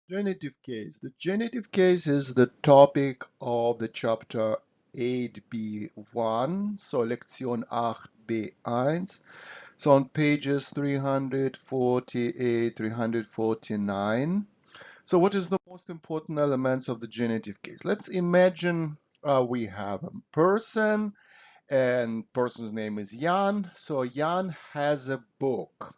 Genitive case. The genitive case is the topic of the chapter 8b1, so Lektion 8b1, so on pages 348, 349. So what is the most important elements of the genitive case? Let's imagine we have a person and person's name is Jan. So Jan has a book.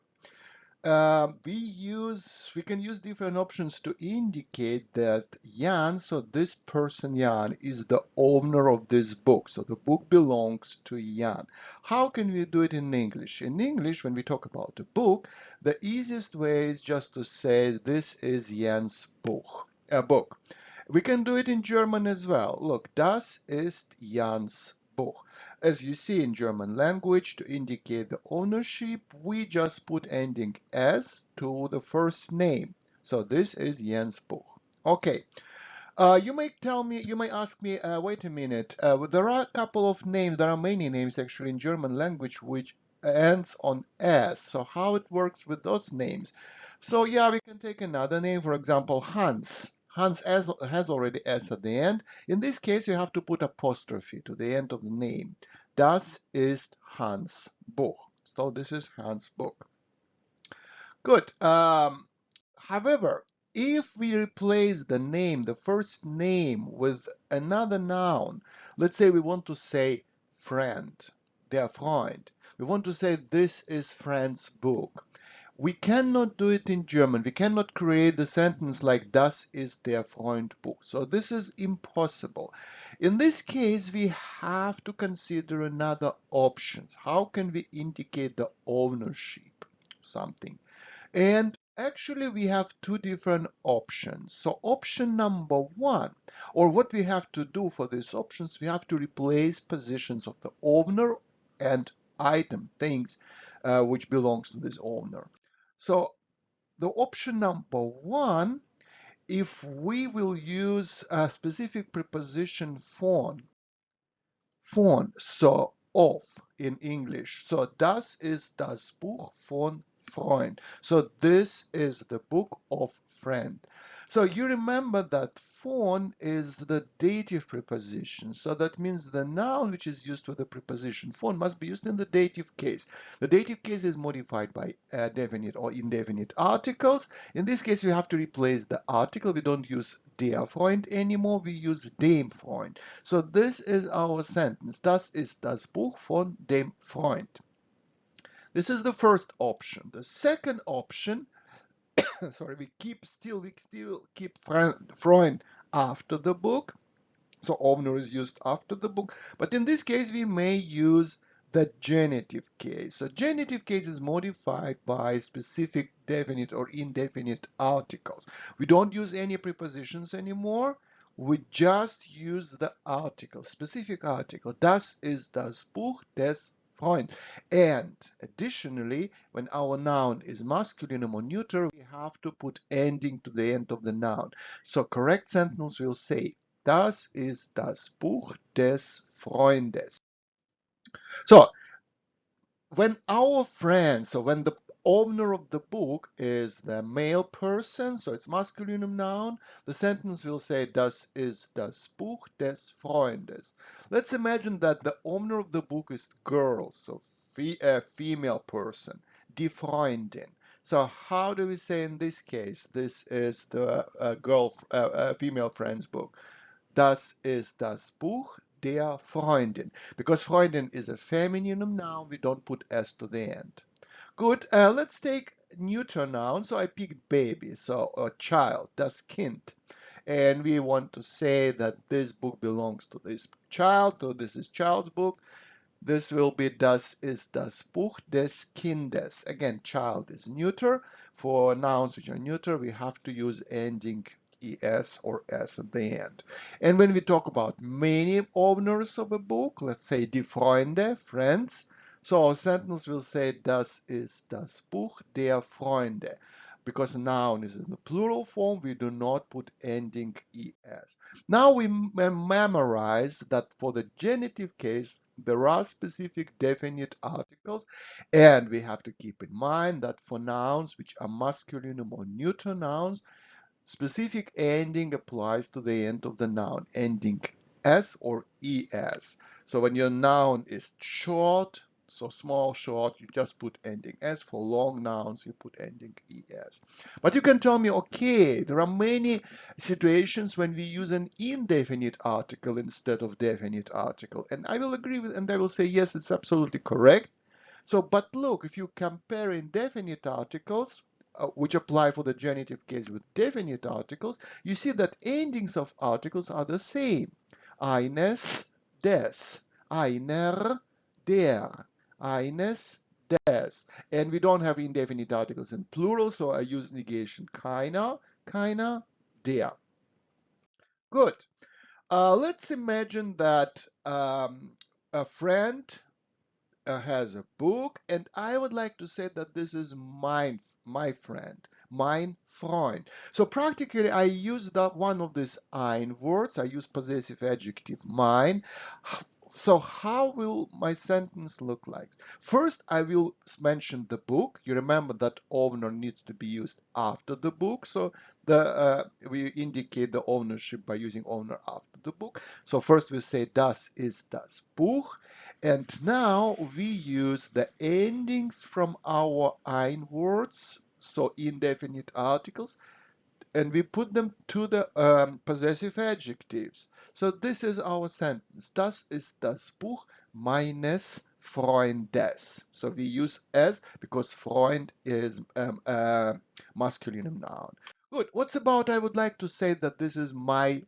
We can use different options to indicate that Jan, so this person Jan is the owner of this book. So the book belongs to Jan. How can we do it in English? In English, when we talk about a book, the easiest way is just to say this is Jan's book. A book. We can do it in German as well. Look, das ist Jans Buch. As you see in German language, to indicate the ownership, we just put ending s to the first name. So this is Jens Buch. Okay. You may tell me, you may ask me, wait a minute. There are a couple of names, there are many names actually in German language which ends on s. So how it works with those names? So yeah, we can take another name, for example, Hans. Hans has already s at the end. In this case, you have to put apostrophe to the end of the name. Das ist Hans Buch. So this is Hans Buch. Good. However, if we replace the name, the first name, with another noun, let's say we want to say friend, der Freund. We want to say this is friend's book. We cannot do it in German. We cannot create the sentence like das ist der Freund Buch. So this is impossible. In this case, we have to consider another options. How can we indicate the ownership of something? And actually, we have two different options. So option number one, or what we have to do for these options, we have to replace positions of the owner and item, things which belongs to this owner. So the option number one, if we will use a specific preposition von, so of in English. So das ist das Buch von Freund. So this is the book of friend. So you remember that von is the dative preposition. So that means the noun which is used with the preposition von must be used in the dative case. The dative case is modified by definite or indefinite articles. In this case, we have to replace the article. We don't use der Freund anymore. We use dem Freund. So this is our sentence. Das ist das Buch von dem Freund. This is the first option. The second option, sorry, we still keep Freund after the book. So owner is used after the book. But in this case, we may use the genitive case. So genitive case is modified by specific definite or indefinite articles. We don't use any prepositions anymore. We just use the article, specific article. Das ist das Buch des Freund. And additionally, when our noun is masculine or neuter, we have to put ending to the end of the noun. So correct sentence will say, das ist das Buch des Freundes. So when our friend, so when the owner of the book is the male person, so it's masculine noun, the sentence will say, das ist das Buch des Freundes. Let's imagine that the owner of the book is girl, so a female person, die Freundin. So how do we say in this case, this is the female friend's book? Das ist das Buch der Freundin. Because Freundin is a feminine noun, we don't put s to the end. Good, let's take neuter noun. So I picked baby, so a child, das Kind. And we want to say that this book belongs to this child, so this is child's book. This will be das ist das Buch des Kindes. Again, child is neuter. For nouns which are neuter, we have to use ending es or s at the end. And when we talk about many owners of a book, let's say die Freunde, friends, so our sentence will say, das ist das Buch der Freunde. Because a noun is in the plural form, we do not put ending es. Now we memorize that for the genitive case, there are specific definite articles, and we have to keep in mind that for nouns which are masculine or neuter nouns, specific ending applies to the end of the noun, ending s or es. So when your noun is short, so small, short, you just put ending s. For long nouns, you put ending es. But you can tell me, okay, there are many situations when we use an indefinite article instead of definite article. And I will agree with, and I will say, yes, it's absolutely correct. So, but look, if you compare indefinite articles, which apply for the genitive case with definite articles, you see that endings of articles are the same. Eines, des, einer, der, eines, des. And we don't have indefinite articles in plural, so I use negation keiner, keiner, der. Good. Let's imagine that a friend has a book, and I would like to say that this is my friend, mein Freund. So practically, I use that one of these ein words. I use possessive adjective mein. So how will my sentence look like? First, I will mention the book. You remember that owner needs to be used after the book. So we indicate the ownership by using owner after the book. So first we say das ist das Buch. And now we use the endings from our ein words, so indefinite articles, and we put them to the possessive adjectives. So this is our sentence. Das ist das Buch meines Freundes. So we use es because Freund is a masculine noun. Good. What's about I would like to say that this is my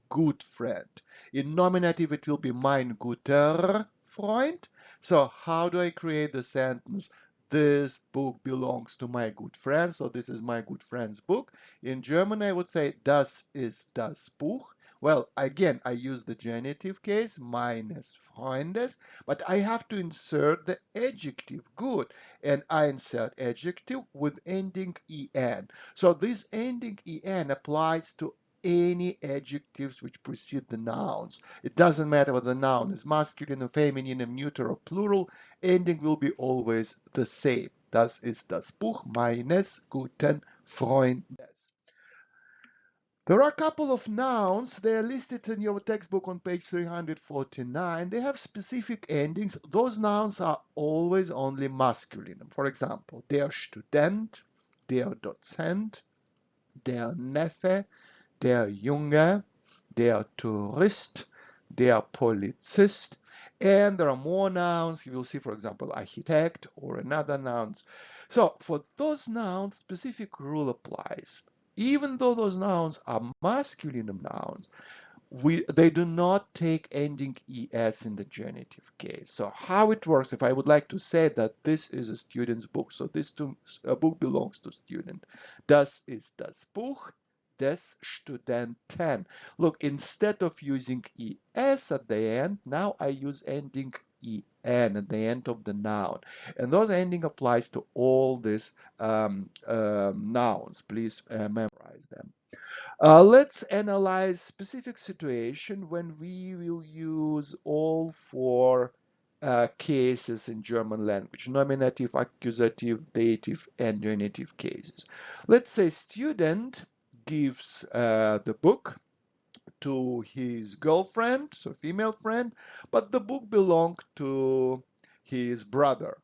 good friend. In nominative, it will be mein guter Freund. So how do I create the sentence? This book belongs to my good friend. So this is my good friend's book. In German, I would say das ist das Buch. Well, again, I use the genitive case, meines Freundes, but I have to insert the adjective good, and I insert adjective with ending en. So this ending en applies to any adjectives which precede the nouns. It doesn't matter whether the noun is masculine or feminine, or neuter or plural, ending will be always the same. Das ist das Buch meines guten Freundes. There are a couple of nouns. They are listed in your textbook on page 349. They have specific endings. Those nouns are always only masculine. For example, der Student, der Dozent, der Neffe, der Junge, der Tourist, der Polizist, and there are more nouns. You will see, for example, architect or another nouns. So for those nouns, specific rule applies. Even though those nouns are masculine nouns, they do not take ending es in the genitive case. So how it works, if I would like to say that this is a student's book, so this book belongs to student. Das ist das Buch des Studenten. Look, instead of using es at the end, now I use ending en at the end of the noun. And those ending applies to all these nouns. Please memorize them. Let's analyze specific situation when we will use all four cases in German language: nominative, accusative, dative, and genitive cases. Let's say student gives the book to his girlfriend, so female friend, but the book belonged to his brother.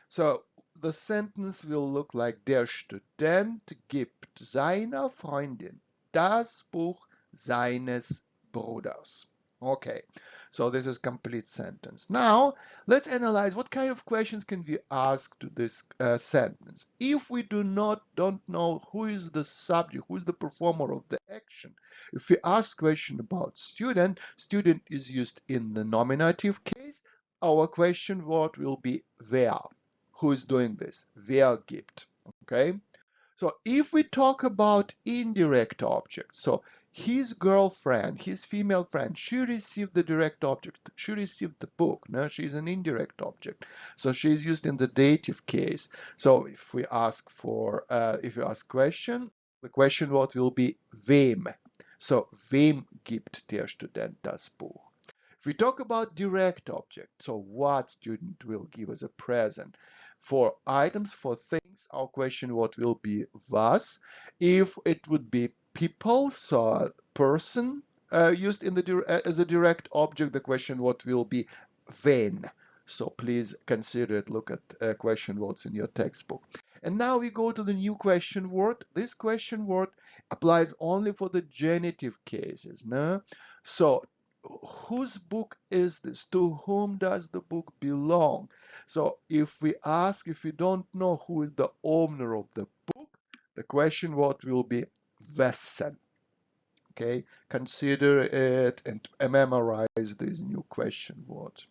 So the sentence will look like: Der Student gibt seiner Freundin das Buch seines Bruders. Okay, so this is complete sentence. Now let's analyze what kind of questions can we ask to this sentence. If we don't know who is the subject, who is the performer of the action, if we ask question about student, student is used in the nominative case. Our question word will be wer. Who is doing this? Wer gibt. Okay. So if we talk about indirect objects, so his girlfriend, his female friend, she received the direct object. She received the book. No, she's an indirect object. So she's used in the dative case. So if we ask if you ask question, the question word will be wem. So wem gibt der Student das Buch? If we talk about direct object, so what student will give as a present? For items, for things, our question what will be was. If it would be people, so person used in the as a direct object. The question word will be when. So please consider it. Look at question words in your textbook. And now we go to the new question word. This question word applies only for the genitive cases. No? So whose book is this? To whom does the book belong? So if we don't know who is the owner of the book, the question word will be wessen. Okay, consider it and memorize these new question words.